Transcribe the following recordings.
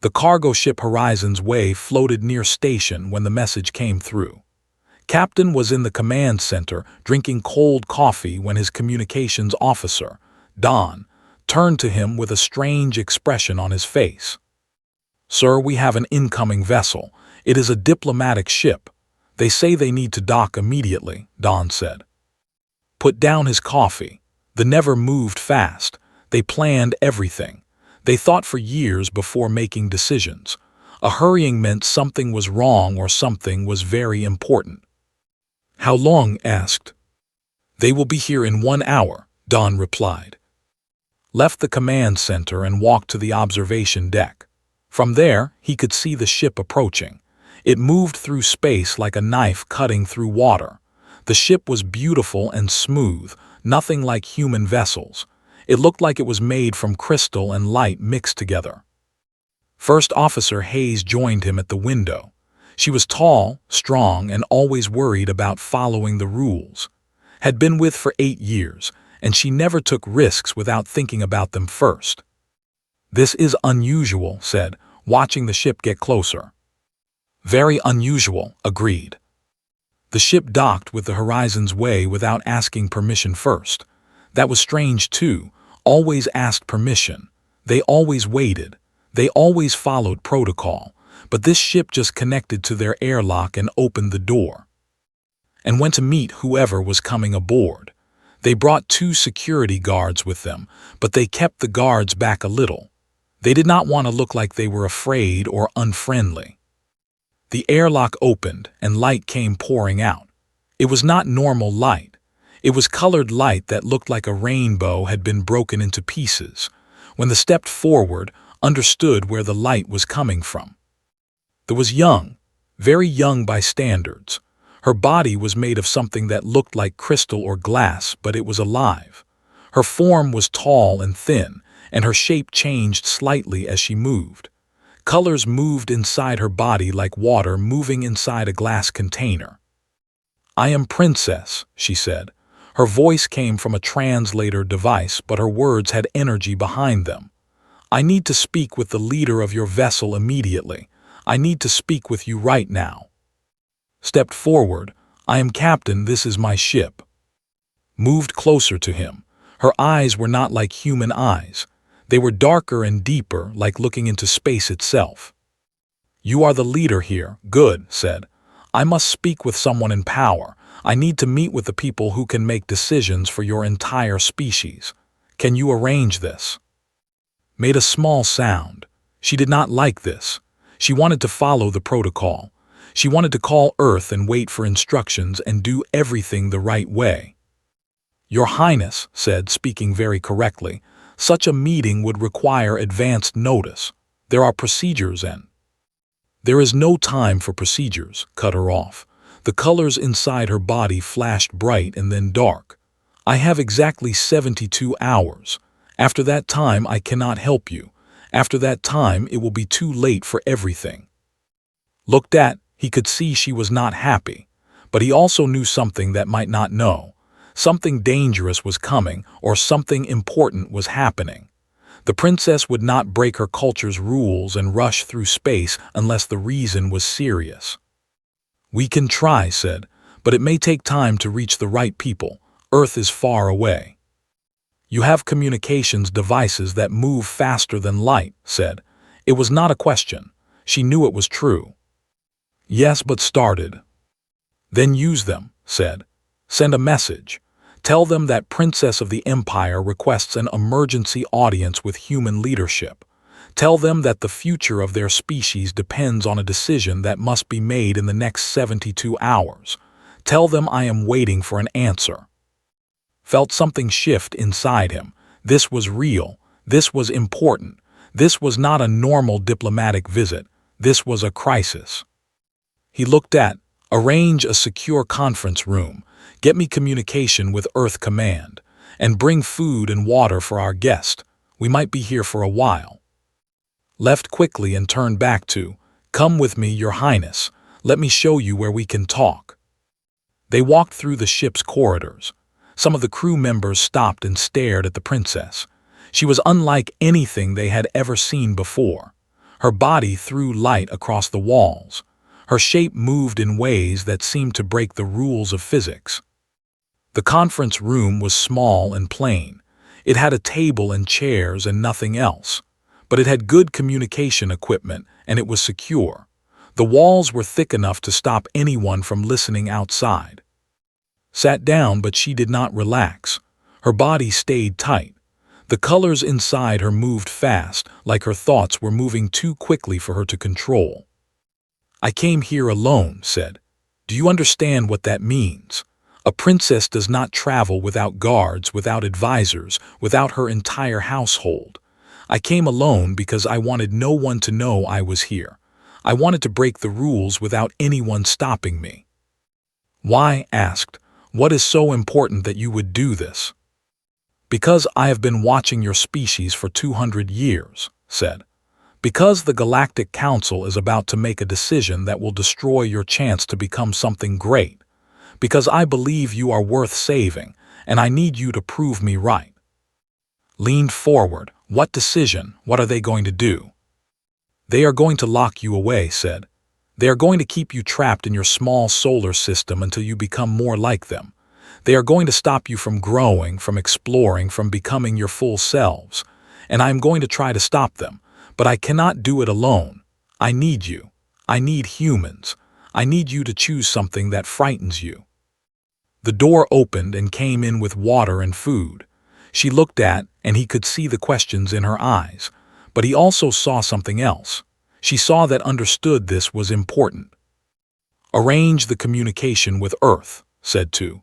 The cargo ship Horizon's Way floated near station when the message came through. Captain was in the command center drinking cold coffee when his communications officer, Don, turned to him with a strange expression on his face. "Sir, we have an incoming vessel. It is a diplomatic ship. They say they need to dock immediately," Don said. Put down his coffee. The Never moved fast. They planned everything. They thought for years before making decisions. A hurrying meant something was wrong or something was very important. "How long?" asked. "They will be here in 1 hour," Don replied. Left the command center and walked to the observation deck. From there, he could see the ship approaching. It moved through space like a knife cutting through water. The ship was beautiful and smooth, nothing like human vessels. It looked like it was made from crystal and light mixed together. First Officer Hayes joined him at the window. She was tall, strong, and always worried about following the rules. Had been with for 8 years, and she never took risks without thinking about them first. "This is unusual," said, watching the ship get closer. "Very unusual," agreed. The ship docked with the Horizon's Way without asking permission first. That was strange too. Always asked permission. They always waited. They always followed protocol. But this ship just connected to their airlock and opened the door. And went to meet whoever was coming aboard. They brought 2 security guards with them, but they kept the guards back a little. They did not want to look like they were afraid or unfriendly. The airlock opened and light came pouring out. It was not normal light. It was colored light that looked like a rainbow had been broken into pieces. When they stepped forward, understood where the light was coming from. There was young, very young by standards. Her body was made of something that looked like crystal or glass, but it was alive. Her form was tall and thin, and her shape changed slightly as she moved. Colors moved inside her body like water moving inside a glass container. "I am Princess," she said. Her voice came from a translator device, but her words had energy behind them. "I need to speak with the leader of your vessel immediately. I need to speak with you right now." Stepped forward. "I am Captain, this is my ship." Moved closer to him. Her eyes were not like human eyes. They were darker and deeper, like looking into space itself. "You are the leader here." "Good," said. "I must speak with someone in power. I need to meet with the people who can make decisions for your entire species. Can you arrange this?" Made a small sound. She did not like this. She wanted to follow the protocol. She wanted to call Earth and wait for instructions and do everything the right way. "Your Highness," said, speaking very correctly, "such a meeting would require advanced notice. There are procedures and—" "There is no time for procedures," cut her off. The colors inside her body flashed bright and then dark. "I have exactly 72 hours. After that time I cannot help you. After that time it will be too late for everything." Looked at, he could see she was not happy. But he also knew something that might not know. Something dangerous was coming, or something important was happening. The princess would not break her culture's rules and rush through space unless the reason was serious. "We can try," said, "but it may take time to reach the right people. Earth is far away." "You have communications devices that move faster than light," said. It was not a question. She knew it was true. "Yes, but started." "Then use them," said. "Send a message. Tell them that Princess of the Empire requests an emergency audience with human leadership. Tell them that the future of their species depends on a decision that must be made in the next 72 hours. Tell them I am waiting for an answer." Felt something shift inside him. This was real. This was important. This was not a normal diplomatic visit. This was a crisis. He looked at, "Arrange a secure conference room. Get me communication with Earth Command. And bring food and water for our guest. We might be here for a while." Left quickly and turned back to, "Come with me, Your Highness. Let me show you where we can talk." They walked through the ship's corridors. Some of the crew members stopped and stared at the princess. She was unlike anything they had ever seen before. Her body threw light across the walls. Her shape moved in ways that seemed to break the rules of physics. The conference room was small and plain. It had a table and chairs and nothing else. But it had good communication equipment, and it was secure. The walls were thick enough to stop anyone from listening outside. Sat down, but she did not relax. Her body stayed tight. The colors inside her moved fast, like her thoughts were moving too quickly for her to control. "I came here alone," said. "Do you understand what that means? A princess does not travel without guards, without advisors, without her entire household. I came alone because I wanted no one to know I was here. I wanted to break the rules without anyone stopping me." "Why?" asked. "What is so important that you would do this?" "Because I have been watching your species for 200 years, said. "Because the Galactic Council is about to make a decision that will destroy your chance to become something great. Because I believe you are worth saving, and I need you to prove me right." Leaned forward. "What decision? What are they going to do?" "They are going to lock you away," said. "They are going to keep you trapped in your small solar system until you become more like them. They are going to stop you from growing, from exploring, from becoming your full selves. And I am going to try to stop them, but I cannot do it alone. I need you. I need humans. I need you to choose something that frightens you." The door opened and came in with water and food. She looked at, and he could see the questions in her eyes. But he also saw something else. She saw that understood this was important. "Arrange the communication with Earth," said Tu.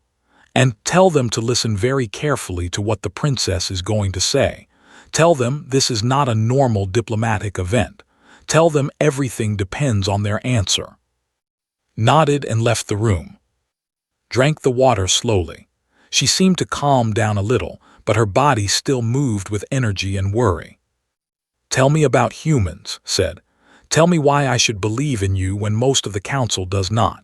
"And tell them to listen very carefully to what the princess is going to say. Tell them this is not a normal diplomatic event. Tell them everything depends on their answer." Nodded and left the room. Drank the water slowly. She seemed to calm down a little, but her body still moved with energy and worry. "Tell me about humans," said. "Tell me why I should believe in you when most of the council does not."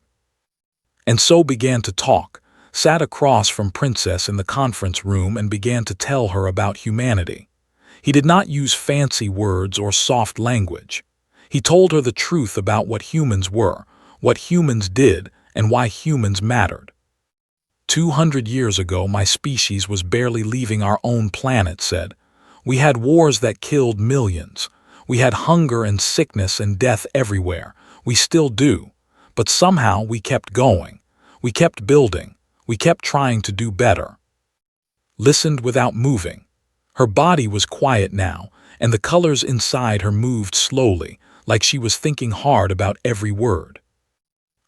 And so began to talk, sat across from Princess in the conference room and began to tell her about humanity. He did not use fancy words or soft language. He told her the truth about what humans were, what humans did, and why humans mattered. 200 years ago, my species was barely leaving our own planet, said. We had wars that killed millions. We had hunger and sickness and death everywhere. We still do. But somehow we kept going. We kept building. We kept trying to do better. Listened without moving. Her body was quiet now, and the colors inside her moved slowly, like she was thinking hard about every word.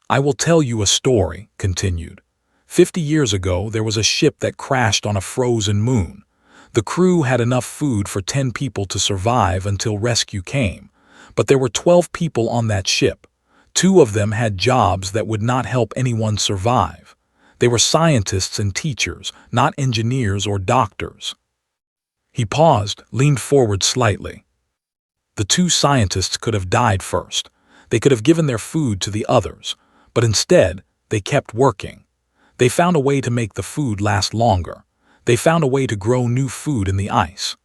"I will tell you a story," continued. 50 years ago, there was a ship that crashed on a frozen moon. The crew had enough food for 10 people to survive until rescue came. But there were 12 people on that ship. 2 of them had jobs that would not help anyone survive. They were scientists and teachers, not engineers or doctors. He paused, leaned forward slightly. The 2 scientists could have died first. They could have given their food to the others. But instead, they kept working. They found a way to make the food last longer. They found a way to grow new food in the ice.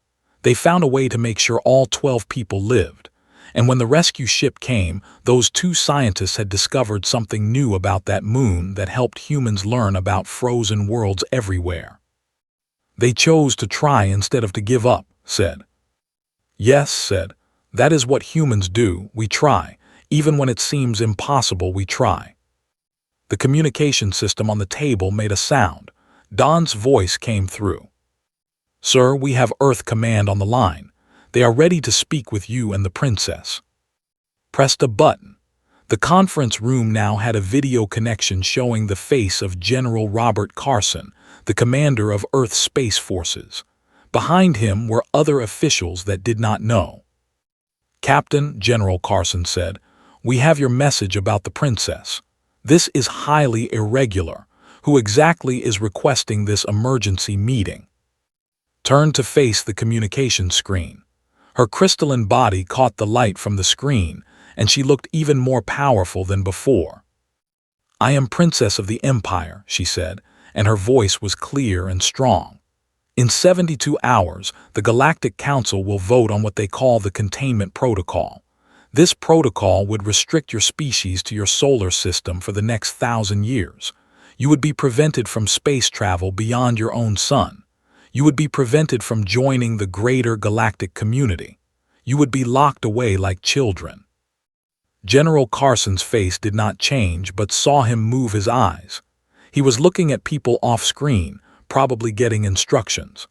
They found a way to make sure all 12 people lived. And when the rescue ship came, those 2 scientists had discovered something new about that moon that helped humans learn about frozen worlds everywhere. They chose to try instead of to give up, said. Yes, said. That is what humans do, we try. Even when it seems impossible, we try. The communication system on the table made a sound. Don's voice came through. Sir, we have Earth Command on the line. They are ready to speak with you and the princess. Pressed a button. The conference room now had a video connection showing the face of General Robert Carson, the commander of Earth's Space Forces. Behind him were other officials that did not know. Captain, General Carson said, we have your message about the princess. This is highly irregular. Who exactly is requesting this emergency meeting? Turned to face the communication screen. Her crystalline body caught the light from the screen, and she looked even more powerful than before. I am Princess of the Empire, she said, and her voice was clear and strong. In 72 hours, the Galactic Council will vote on what they call the Containment Protocol. This protocol would restrict your species to your solar system for the next 1,000 years. You would be prevented from space travel beyond your own sun. You would be prevented from joining the greater galactic community. You would be locked away like children. General Carson's face did not change, but saw him move his eyes. He was looking at people off-screen, probably getting instructions.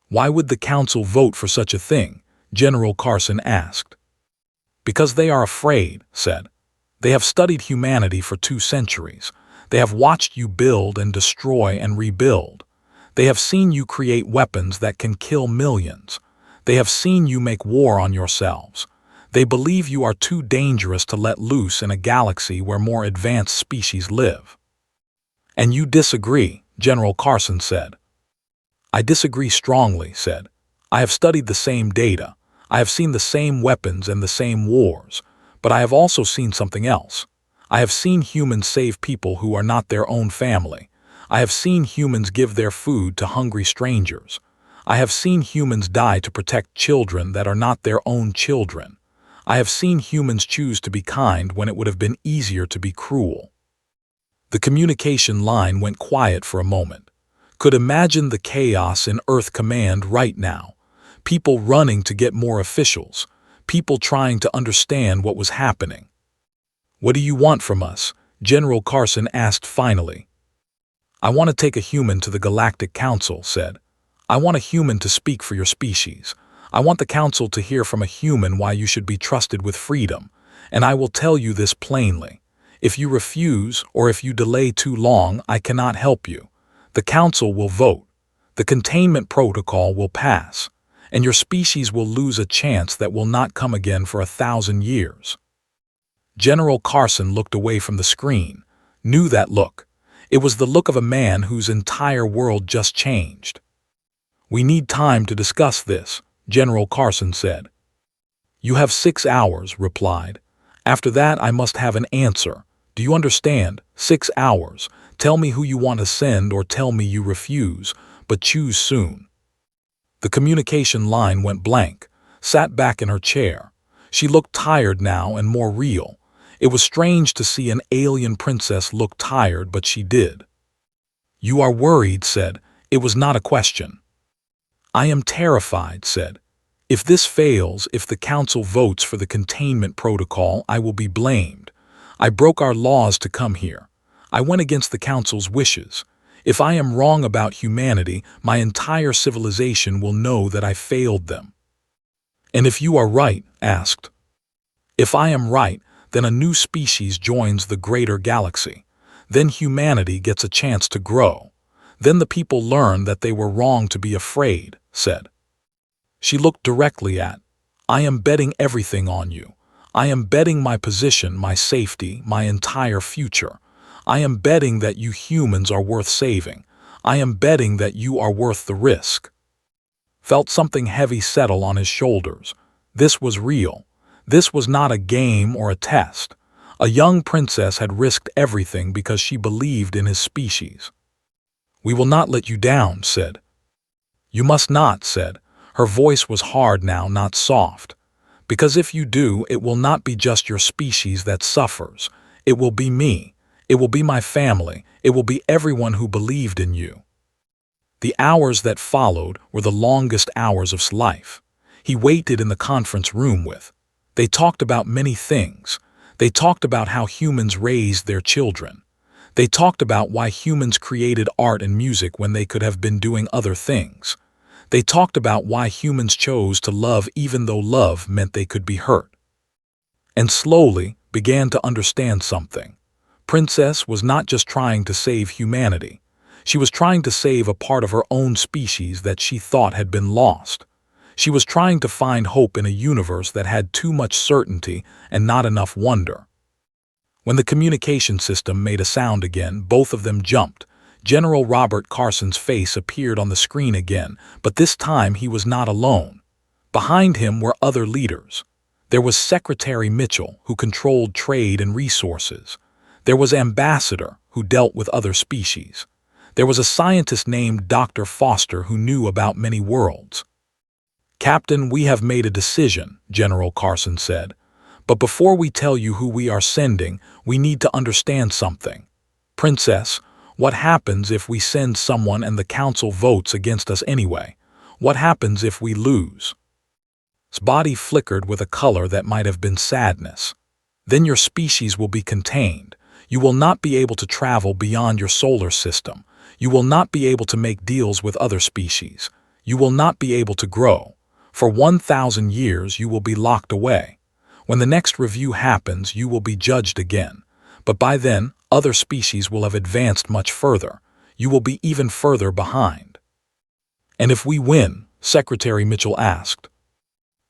Why would the council vote for such a thing? General Carson asked. Because they are afraid, said. They have studied humanity for 2 centuries. They have watched you build and destroy and rebuild. They have seen you create weapons that can kill millions. They have seen you make war on yourselves. They believe you are too dangerous to let loose in a galaxy where more advanced species live. And you disagree, General Carson said. I disagree strongly, said. I have studied the same data. I have seen the same weapons and the same wars. But I have also seen something else. I have seen humans save people who are not their own family. I have seen humans give their food to hungry strangers. I have seen humans die to protect children that are not their own children. I have seen humans choose to be kind when it would have been easier to be cruel. The communication line went quiet for a moment. Could imagine the chaos in Earth Command right now. People running to get more officials. People trying to understand what was happening. What do you want from us? General Carson asked finally. I want to take a human to the Galactic Council, said. I want a human to speak for your species. I want the Council to hear from a human why you should be trusted with freedom. And I will tell you this plainly. If you refuse or if you delay too long, I cannot help you. The Council will vote. The containment protocol will pass. And your species will lose a chance that will not come again for 1,000 years. General Carson looked away from the screen, knew that look. It was the look of a man whose entire world just changed. We need time to discuss this, General Carson said. You have 6 hours, replied. After that I must have an answer. Do you understand? 6 hours. Tell me who you want to send or tell me you refuse, but choose soon. The communication line went blank, sat back in her chair. She looked tired now and more real. It was strange to see an alien princess look tired, but she did. You are worried, said. It was not a question. I am terrified, said. If this fails, if the Council votes for the containment protocol, I will be blamed. I broke our laws to come here. I went against the Council's wishes. If I am wrong about humanity, my entire civilization will know that I failed them. And if you are right, asked. If I am right, then a new species joins the greater galaxy. Then humanity gets a chance to grow. Then the people learn that they were wrong to be afraid, said. She looked directly at. I am betting everything on you. I am betting my position, my safety, my entire future. I am betting that you humans are worth saving. I am betting that you are worth the risk. Felt something heavy settle on his shoulders. This was real. This was not a game or a test. A young princess had risked everything because she believed in his species. We will not let you down, said. You must not, said. Her voice was hard now, not soft. Because if you do, it will not be just your species that suffers. It will be me. It will be my family. It will be everyone who believed in you. The hours that followed were the longest hours of his life. He waited in the conference room with. They talked about many things. They talked about how humans raised their children. They talked about why humans created art and music when they could have been doing other things. They talked about why humans chose to love even though love meant they could be hurt. And slowly began to understand something. Princess was not just trying to save humanity. She was trying to save a part of her own species that she thought had been lost. She was trying to find hope in a universe that had too much certainty and not enough wonder. When the communication system made a sound again, both of them jumped. General Robert Carson's face appeared on the screen again, but this time he was not alone. Behind him were other leaders. There was Secretary Mitchell, who controlled trade and resources. There was Ambassador, who dealt with other species. There was a scientist named Dr. Foster who knew about many worlds. Captain, we have made a decision, General Carson said. But before we tell you who we are sending, we need to understand something. Princess, what happens if we send someone and the council votes against us anyway? What happens if we lose? His body flickered with a color that might have been sadness. Then your species will be contained. You will not be able to travel beyond your solar system. You will not be able to make deals with other species. You will not be able to grow. For 1,000 years you will be locked away. When the next review happens, you will be judged again. But by then, other species will have advanced much further. You will be even further behind. And if we win, Secretary Mitchell asked.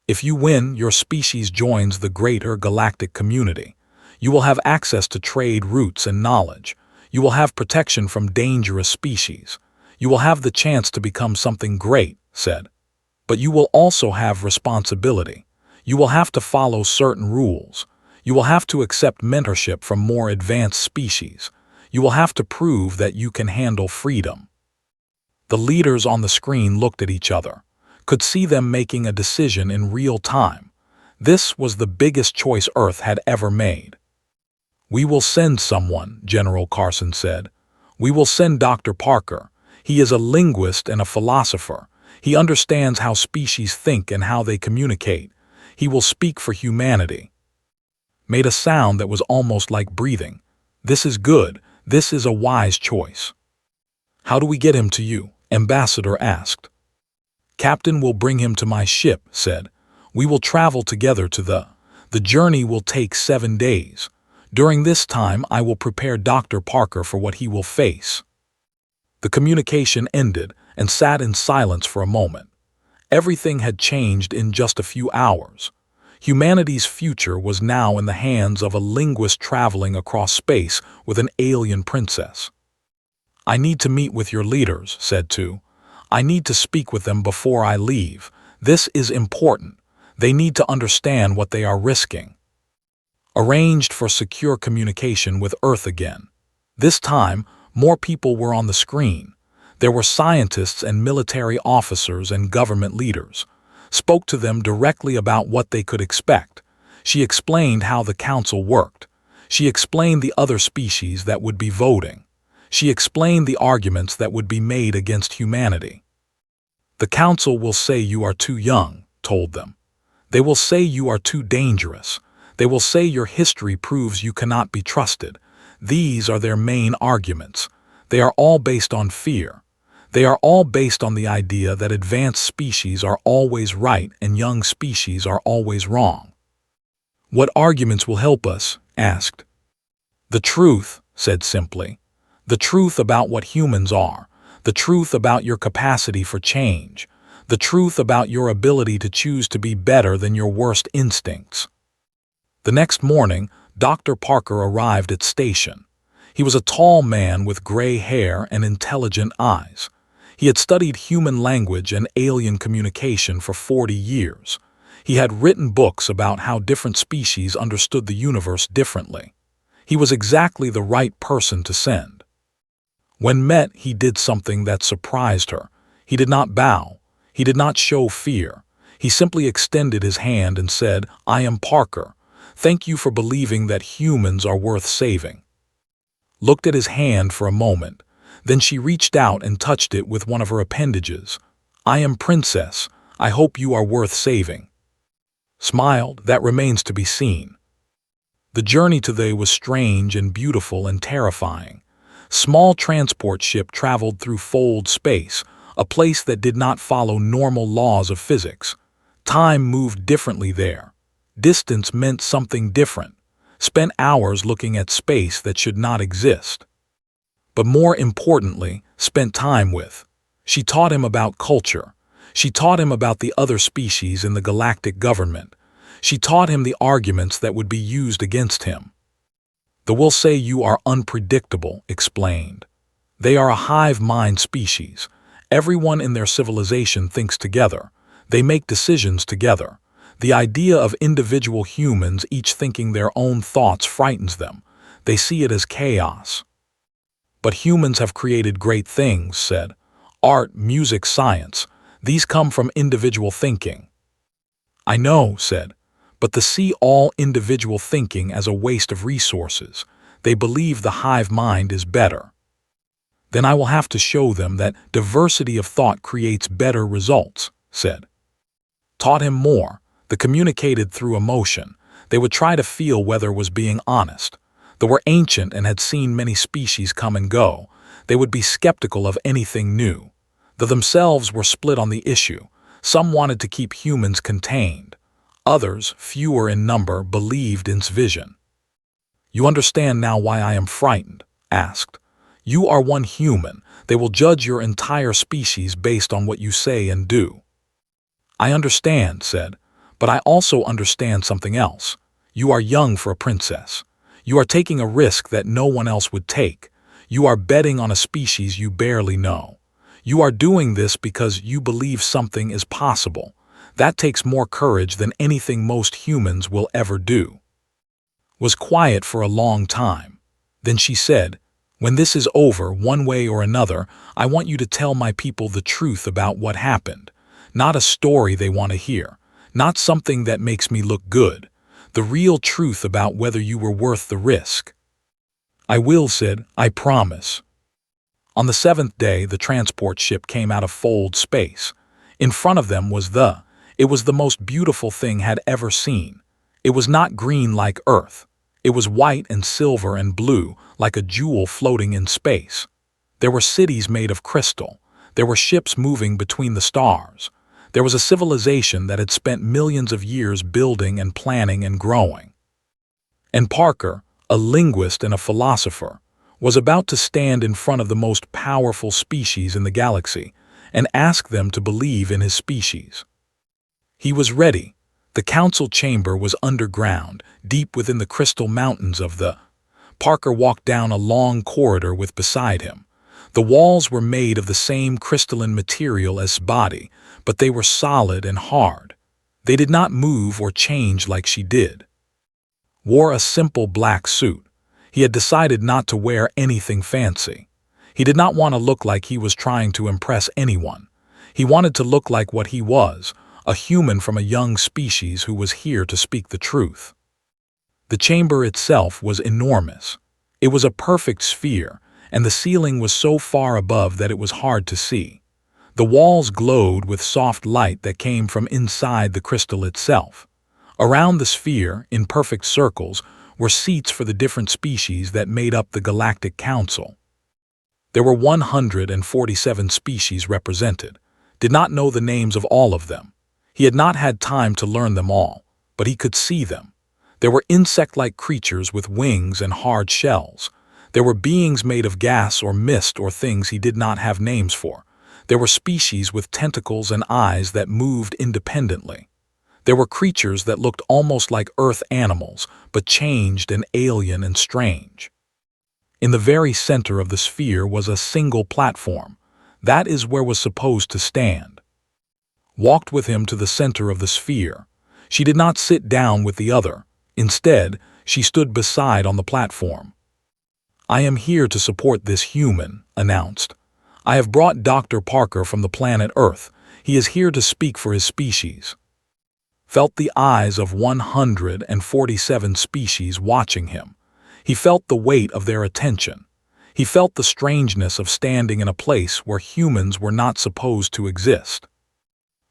If you win, your species joins the greater galactic community. You will have access to trade routes and knowledge. You will have protection from dangerous species. You will have the chance to become something great, said. But you will also have responsibility. You will have to follow certain rules. You will have to accept mentorship from more advanced species. You will have to prove that you can handle freedom. The leaders on the screen looked at each other, could see them making a decision in real time. This was the biggest choice Earth had ever made. We will send someone, General Carson said. We will send Dr. Parker. He is a linguist and a philosopher. He understands how species think and how they communicate. He will speak for humanity. Made a sound that was almost like breathing. This is good. This is a wise choice. How do we get him to you? Ambassador asked. Captain will bring him to my ship, said. We will travel together to the journey will take 7 days. During this time, I will prepare Dr. Parker for what he will face. The communication ended and sat in silence for a moment. Everything had changed in just a few hours. Humanity's future was now in the hands of a linguist traveling across space with an alien princess. I need to meet with your leaders, said Tu. I need to speak with them before I leave. This is important. They need to understand what they are risking. Arranged for secure communication with Earth again. This time, more people were on the screen. There were scientists and military officers and government leaders. Spoke to them directly about what they could expect. She explained how the council worked. She explained the other species that would be voting. She explained the arguments that would be made against humanity. The council will say you are too young, told them. They will say you are too dangerous. They will say your history proves you cannot be trusted. These are their main arguments. They are all based on fear. They are all based on the idea that advanced species are always right and young species are always wrong. What arguments will help us? Asked. The truth, said simply. The truth about what humans are. The truth about your capacity for change. The truth about your ability to choose to be better than your worst instincts. The next morning, Dr. Parker arrived at station. He was a tall man with gray hair and intelligent eyes. He had studied human language and alien communication for 40 years. He had written books about how different species understood the universe differently. He was exactly the right person to send. When met, he did something that surprised her. He did not bow. He did not show fear. He simply extended his hand and said, I am Parker. Thank you for believing that humans are worth saving. Looked at his hand for a moment. Then she reached out and touched it with one of her appendages. I am Princess. I hope you are worth saving. Smiled, that remains to be seen. The journey today was strange and beautiful and terrifying. Small transport ship traveled through fold space, a place that did not follow normal laws of physics. Time moved differently there. Distance meant something different. Spent hours looking at space that should not exist. But more importantly, spent time with. She taught him about culture. She taught him about the other species in the galactic government. She taught him the arguments that would be used against him. The will say you are unpredictable, explained. They are a hive mind species. Everyone in their civilization thinks together. They make decisions together. The idea of individual humans each thinking their own thoughts frightens them. They see it as chaos. But humans have created great things, said. Art, music, science. These come from individual thinking. I know, said. but they see all individual thinking as a waste of resources. They believe the hive mind is better. Then I will have to show them that diversity of thought creates better results, said. Taught him more. They communicated through emotion. They would try to feel whether was being honest. They were ancient and had seen many species come and go. They would be skeptical of anything new. They themselves were split on the issue. Some wanted to keep humans contained. Others, fewer in number, believed in vision. You understand now why I am frightened? Asked. You are one human. They will judge your entire species based on what you say and do. I understand, said, but I also understand something else. You are young for a princess. You are taking a risk that no one else would take. You are betting on a species you barely know. You are doing this because you believe something is possible. That takes more courage than anything most humans will ever do. Was quiet for a long time. Then she said, when this is over, one way or another, I want you to tell my people the truth about what happened. Not a story they want to hear. Not something that makes me look good. The real truth about whether you were worth the risk. I will, said, I promise. On the 7th day, the transport ship came out of Fold space. In front of them was it was the most beautiful thing had ever seen. It was not green like Earth. It was white and silver and blue, like a jewel floating in space. There were cities made of crystal. There were ships moving between the stars. There was a civilization that had spent millions of years building and planning and growing. And Parker, a linguist and a philosopher, was about to stand in front of the most powerful species in the galaxy and ask them to believe in his species. He was ready. The council chamber was underground, deep within the crystal mountains of the... Parker walked down a long corridor with beside him. The walls were made of the same crystalline material as his body, but they were solid and hard. They did not move or change like she did. Wore a simple black suit. He had decided not to wear anything fancy. He did not want to look like he was trying to impress anyone. He wanted to look like what he was, a human from a young species who was here to speak the truth. The chamber itself was enormous. It was a perfect sphere, and the ceiling was so far above that it was hard to see. The walls glowed with soft light that came from inside the crystal itself. Around the sphere, in perfect circles, were seats for the different species that made up the Galactic Council. There were 147 species represented. Did not know the names of all of them. He had not had time to learn them all, but he could see them. There were insect-like creatures with wings and hard shells. There were beings made of gas or mist or things he did not have names for. There were species with tentacles and eyes that moved independently. There were creatures that looked almost like Earth animals, but changed and alien and strange. In the very center of the sphere was a single platform. That is where was supposed to stand. Walked with him to the center of the sphere. She did not sit down with the other. Instead, she stood beside on the platform. I am here to support this human, announced. I have brought Dr. Parker from the planet Earth. He is here to speak for his species. Felt the eyes of 147 species watching him. He felt the weight of their attention. He felt the strangeness of standing in a place where humans were not supposed to exist.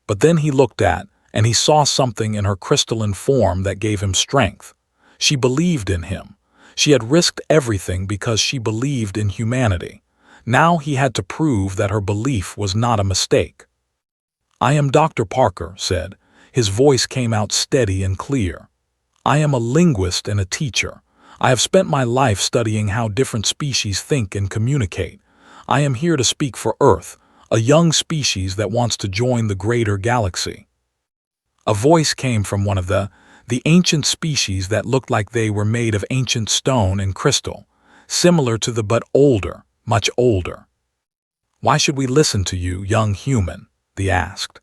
But then he looked at, and he saw something in her crystalline form that gave him strength. She believed in him. She had risked everything because she believed in humanity. Now he had to prove that her belief was not a mistake. I am Dr. Parker, said. His voice came out steady and clear. I am a linguist and a teacher. I have spent my life studying how different species think and communicate. I am here to speak for Earth, a young species that wants to join the greater galaxy. A voice came from one of the ancient species that looked like they were made of ancient stone and crystal, similar to the but older, much older. Why should we listen to you, young human? They asked.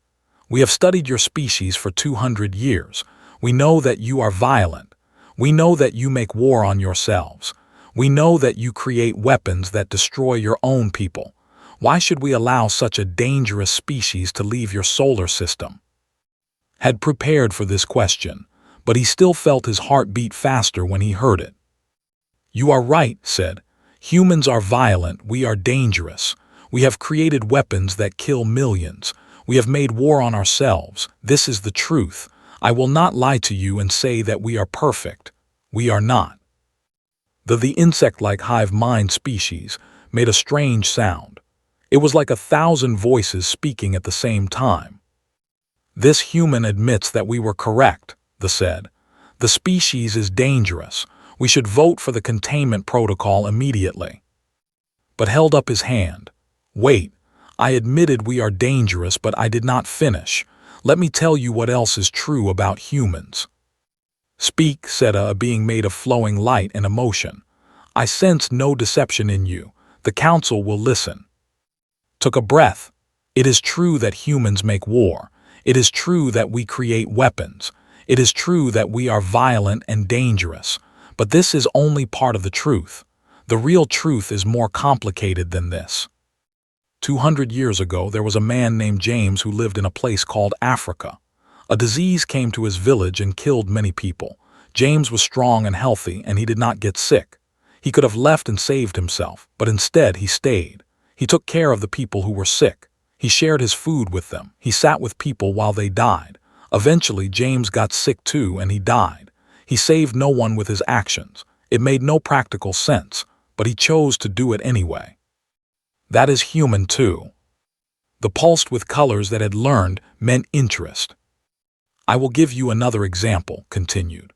We have studied your species for 200 years. We know that you are violent. We know that you make war on yourselves. We know that you create weapons that destroy your own people. Why should we allow such a dangerous species to leave your solar system? Had prepared for this question, but he still felt his heart beat faster when he heard it. "You are right," said. "Humans are violent, we are dangerous. We have created weapons that kill millions. We have made war on ourselves. This is the truth. I will not lie to you and say that we are perfect. We are not." The insect-like hive mind species made a strange sound. It was like 1,000 voices speaking at the same time. "This human admits that we were correct," they said. "The species is dangerous. We should vote for the containment protocol immediately." But held up his hand. "Wait, I admitted we are dangerous, but I did not finish. Let me tell you what else is true about humans." "Speak," said a being made of flowing light and emotion. "I sense no deception in you. The council will listen." Took a breath. "It is true that humans make war. It is true that we create weapons. It is true that we are violent and dangerous. But this is only part of the truth. The real truth is more complicated than this." 200 years ago, there was a man named James who lived in a place called Africa. A disease came to his village and killed many people. James was strong and healthy, and he did not get sick. He could have left and saved himself, but instead he stayed. He took care of the people who were sick. He shared his food with them. He sat with people while they died. Eventually, James got sick too, and he died. He saved no one with his actions. It made no practical sense, but he chose to do it anyway. That is human too. The pulsed with colors that had learned meant interest. "I will give you another example," continued.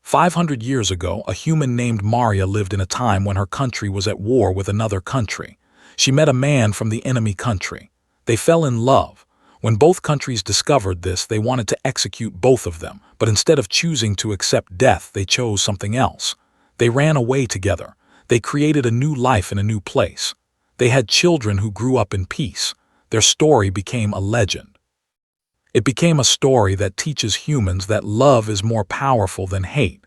500 years ago, a human named Maria lived in a time when her country was at war with another country. She met a man from the enemy country. They fell in love. When both countries discovered this, they wanted to execute both of them, but instead of choosing to accept death, they chose something else. They ran away together. They created a new life in a new place. They had children who grew up in peace. Their story became a legend. It became a story that teaches humans that love is more powerful than hate.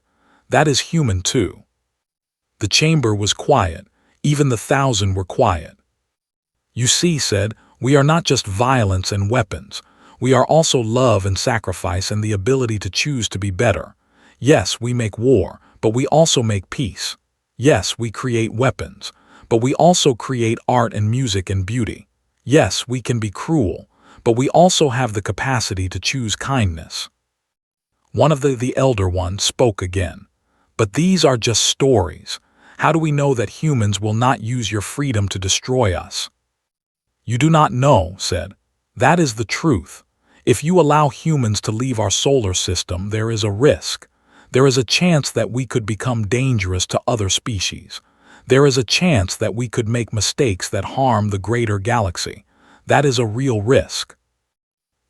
That is human too. The chamber was quiet. Even the 1,000 were quiet. "You see," said, "we are not just violence and weapons. We are also love and sacrifice and the ability to choose to be better. Yes, we make war, but we also make peace. Yes, we create weapons, but we also create art and music and beauty. Yes, we can be cruel, but we also have the capacity to choose kindness." One of the elder ones spoke again. "But these are just stories. How do we know that humans will not use your freedom to destroy us?" "You do not know," said. "That is the truth. If you allow humans to leave our solar system, there is a risk. There is a chance that we could become dangerous to other species. There is a chance that we could make mistakes that harm the greater galaxy. That is a real risk."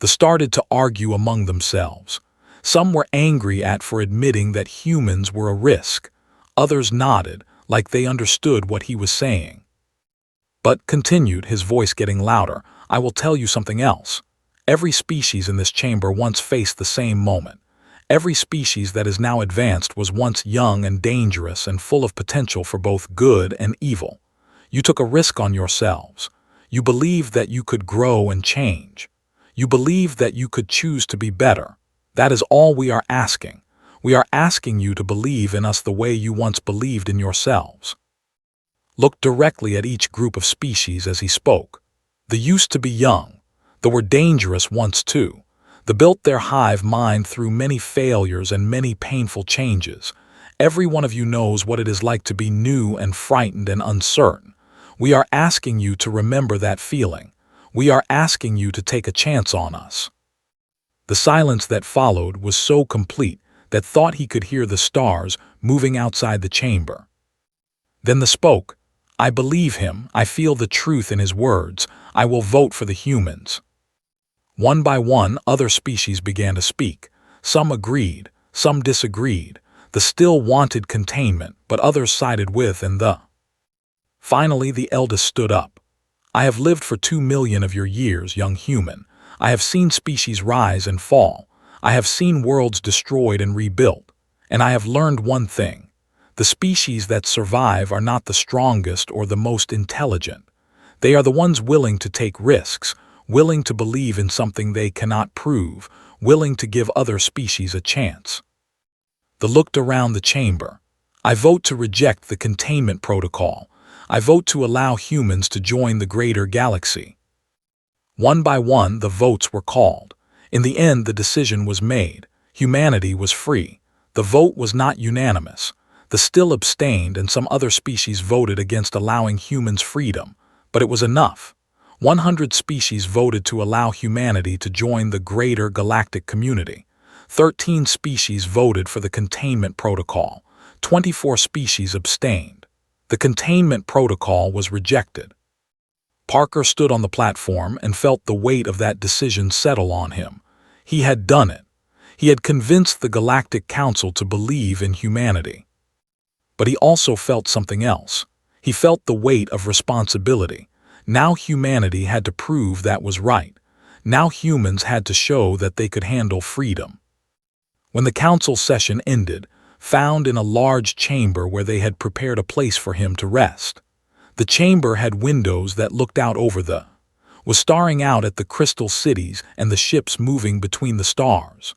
They started to argue among themselves. Some were angry for admitting that humans were a risk. Others nodded, like they understood what he was saying. "But," continued, his voice getting louder, "I will tell you something else. Every species in this chamber once faced the same moment. Every species that is now advanced was once young and dangerous and full of potential for both good and evil. You took a risk on yourselves. You believed that you could grow and change. You believed that you could choose to be better. That is all we are asking. We are asking you to believe in us the way you once believed in yourselves." Looked directly at each group of species as he spoke. They used to be young. They were dangerous once too. They built their hive mind through many failures and many painful changes. Every one of you knows what it is like to be new and frightened and uncertain. We are asking you to remember that feeling. We are asking you to take a chance on us. The silence that followed was so complete that thought he could hear the stars moving outside the chamber. Then they spoke. "I believe him. I feel the truth in his words. I will vote for the humans." One by one, other species began to speak. Some agreed, some disagreed. They still wanted containment, but others sided with the. Finally, the eldest stood up. "I have lived for 2 million of your years, young human. I have seen species rise and fall. I have seen worlds destroyed and rebuilt. And I have learned one thing. The species that survive are not the strongest or the most intelligent. They are the ones willing to take risks, willing to believe in something they cannot prove, willing to give other species a chance." The looked around the chamber. I vote to reject the containment protocol. I vote to allow humans to join the greater galaxy. One by one, the votes were called. In the end, the decision was made. Humanity was free. The vote was not unanimous. The still abstained and some other species voted against allowing humans freedom, but it was enough. 100 species voted to allow humanity to join the greater galactic community. 13 species voted for the containment protocol. 24 species abstained. The containment protocol was rejected. Parker stood on the platform and felt the weight of that decision settle on him. He had done it. He had convinced the Galactic Council to believe in humanity. But he also felt something else. He felt the weight of responsibility. Now humanity had to prove that was right. Now humans had to show that they could handle freedom. When the council session ended, found in a large chamber where they had prepared a place for him to rest. The chamber had windows that looked out over was staring out at the crystal cities and the ships moving between the stars.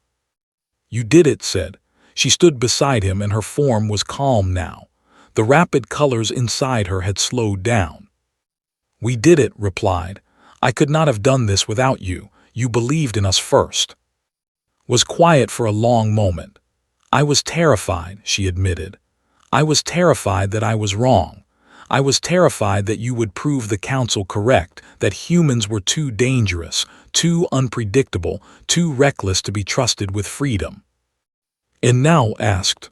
"You did it," said. She stood beside him and her form was calm now. The rapid colors inside her had slowed down. "We did it," replied. "I could not have done this without you. You believed in us first." Was quiet for a long moment. "I was terrified," she admitted. "I was terrified that I was wrong. I was terrified that you would prove the council correct, that humans were too dangerous, too unpredictable, too reckless to be trusted with freedom." "And now?" asked.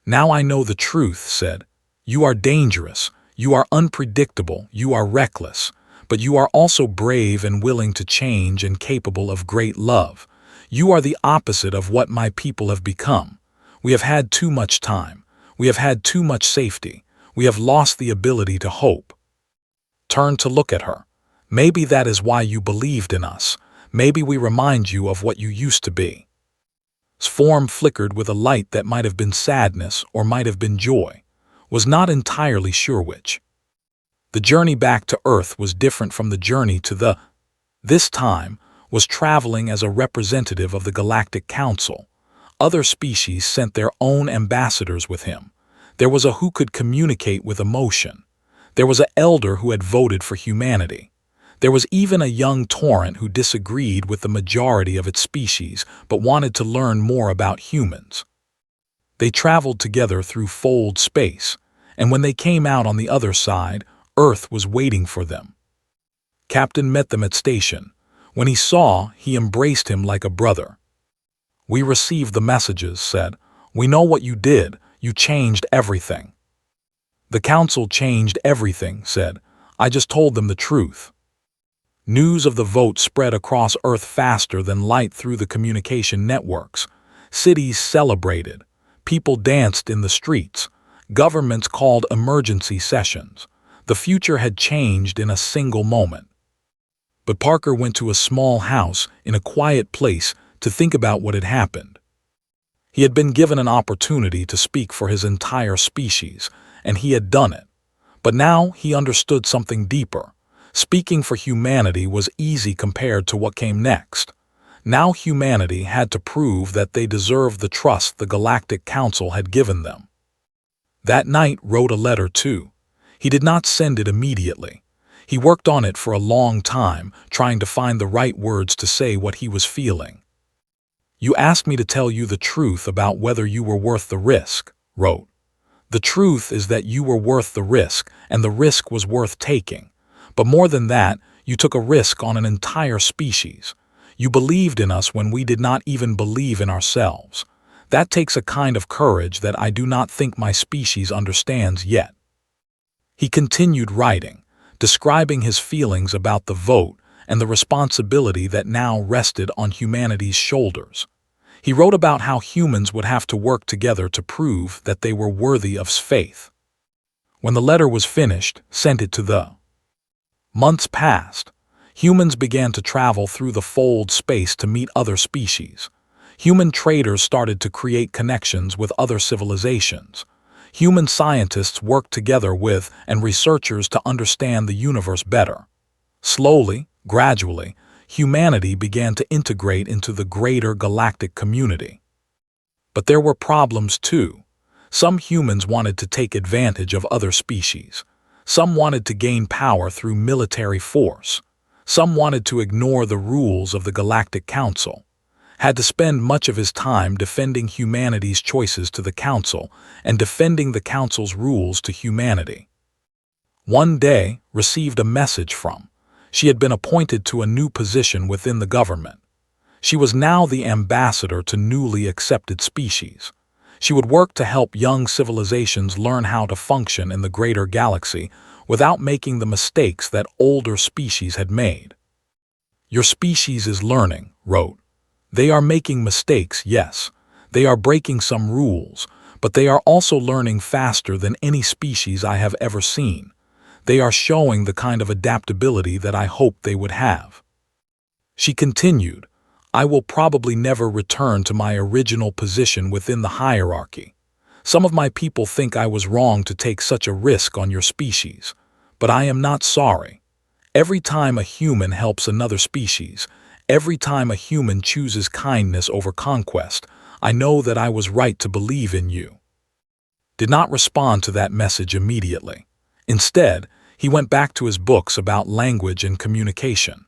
"Now I know the truth," said. "You are dangerous, you are unpredictable, you are reckless, but you are also brave and willing to change and capable of great love. You are the opposite of what my people have become. We have had too much time. We have had too much safety. We have lost the ability to hope." Turn to look at her. "Maybe that is why you believed in us. Maybe we remind you of what you used to be." His form flickered with a light that might have been sadness or might have been joy. Was not entirely sure which. The journey back to Earth was different from the journey to this time, was traveling as a representative of the Galactic Council. Other species sent their own ambassadors with him. There was a who could communicate with emotion. There was an elder who had voted for humanity. There was even a young torrent who disagreed with the majority of its species but wanted to learn more about humans. They traveled together through fold space, and when they came out on the other side, Earth was waiting for them. Captain met them at station. When he saw, he embraced him like a brother. "We received the messages," said. "We know what you did. You changed everything." "The council changed everything," said. "I just told them the truth." News of the vote spread across Earth faster than light through the communication networks. Cities celebrated. People danced in the streets. Governments called emergency sessions. The future had changed in a single moment. But Parker went to a small house in a quiet place to think about what had happened. He had been given an opportunity to speak for his entire species, and he had done it. But now he understood something deeper. Speaking for humanity was easy compared to what came next. Now humanity had to prove that they deserved the trust the Galactic Council had given them. That night wrote a letter too. He did not send it immediately. He worked on it for a long time, trying to find the right words to say what he was feeling. "You asked me to tell you the truth about whether you were worth the risk," wrote. "The truth is that you were worth the risk, and the risk was worth taking. But more than that, you took a risk on an entire species. You believed in us when we did not even believe in ourselves. That takes a kind of courage that I do not think my species understands yet." He continued writing, describing his feelings about the vote and the responsibility that now rested on humanity's shoulders. He wrote about how humans would have to work together to prove that they were worthy of faith. When the letter was finished, sent it to the. Months passed. Humans began to travel through the fold space to meet other species. Human traders started to create connections with other civilizations. Human scientists worked together with and researchers to understand the universe better. Slowly, gradually, humanity began to integrate into the greater galactic community. But there were problems too. Some humans wanted to take advantage of other species. Some wanted to gain power through military force. Some wanted to ignore the rules of the Galactic Council. Had to spend much of his time defending humanity's choices to the Council and defending the Council's rules to humanity. One day, received a message from. She had been appointed to a new position within the government. She was now the ambassador to newly accepted species. She would work to help young civilizations learn how to function in the greater galaxy without making the mistakes that older species had made. Your species is learning, wrote. They are making mistakes, yes. They are breaking some rules, but they are also learning faster than any species I have ever seen. They are showing the kind of adaptability that I hoped they would have. She continued, I will probably never return to my original position within the hierarchy. Some of my people think I was wrong to take such a risk on your species, but I am not sorry. Every time a human helps another species, every time a human chooses kindness over conquest, I know that I was right to believe in you. Did not respond to that message immediately. Instead, he went back to his books about language and communication.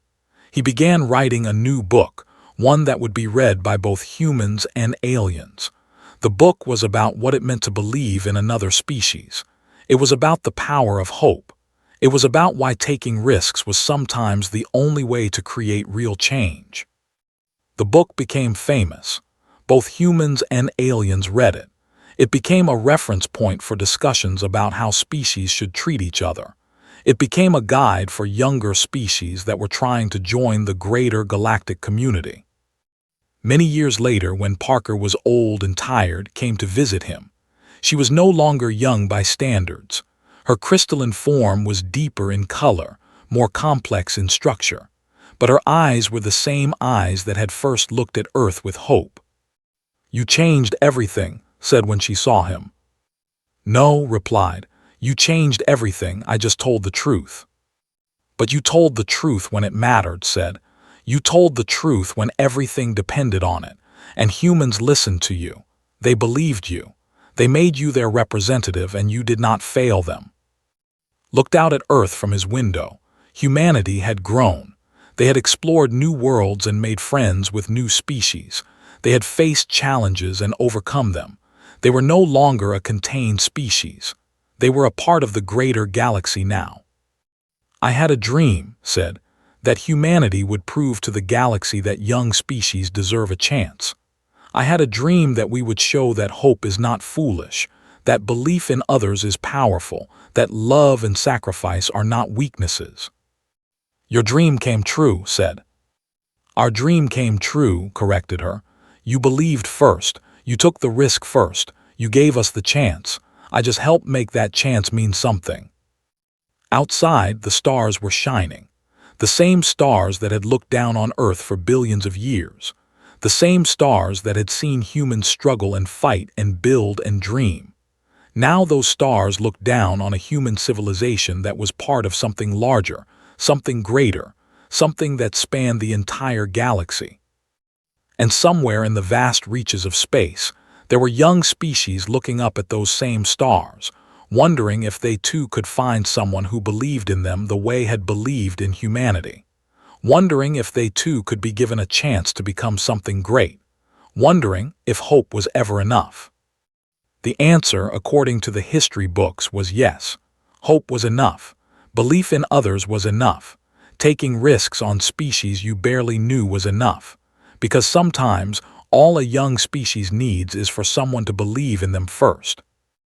He began writing a new book, one that would be read by both humans and aliens. The book was about what it meant to believe in another species. It was about the power of hope. It was about why taking risks was sometimes the only way to create real change. The book became famous. Both humans and aliens read it. It became a reference point for discussions about how species should treat each other. It became a guide for younger species that were trying to join the greater galactic community. Many years later, when Parker was old and tired, came to visit him. She was no longer young by standards. Her crystalline form was deeper in color, more complex in structure, but her eyes were the same eyes that had first looked at Earth with hope. You changed everything, said when she saw him. No, replied. You changed everything, I just told the truth. But you told the truth when it mattered, said. You told the truth when everything depended on it, and humans listened to you. They believed you. They made you their representative, and you did not fail them. Looked out at Earth from his window. Humanity had grown. They had explored new worlds and made friends with new species. They had faced challenges and overcome them. They were no longer a contained species. They were a part of the greater galaxy now. I had a dream, said, that humanity would prove to the galaxy that young species deserve a chance. I had a dream that we would show that hope is not foolish, that belief in others is powerful, that love and sacrifice are not weaknesses. Your dream came true, said. Our dream came true, corrected her. You believed first. You took the risk first. You gave us the chance. I just helped make that chance mean something. Outside, the stars were shining. The same stars that had looked down on Earth for billions of years. The same stars that had seen humans struggle and fight and build and dream. Now those stars looked down on a human civilization that was part of something larger, something greater, something that spanned the entire galaxy. And somewhere in the vast reaches of space, there were young species looking up at those same stars, wondering if they too could find someone who believed in them the way had believed in humanity. Wondering if they too could be given a chance to become something great. Wondering if hope was ever enough. The answer, according to the history books, was yes. Hope was enough. Belief in others was enough. Taking risks on species you barely knew was enough. Because sometimes, all a young species needs is for someone to believe in them first.